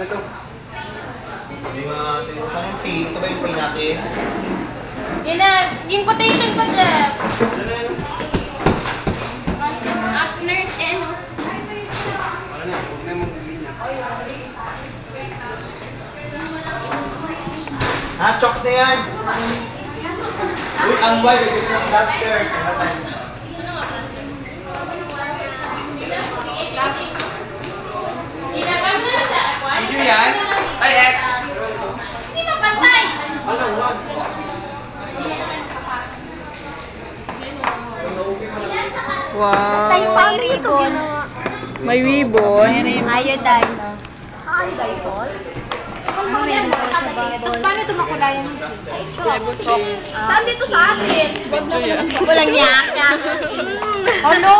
ito. Hindi nga natin. Saan yung tea? Ito ba yung tea natin? Yun na. Yung quotation pa, Jeff. Nurse, no? Para na. Huwag na mong bibili niya. Ha? Chok na yan! Uy, ang wide. Ito na sa plaster. Video yan? Ay, X! Hindi na pantay! Wow. Tayo pa ang ribbon. May ribbon. Iodine. Iodine salt? Tapos paano ito makulayan ng Saan dito sa atin? Video yan. Walang yaka. Ano?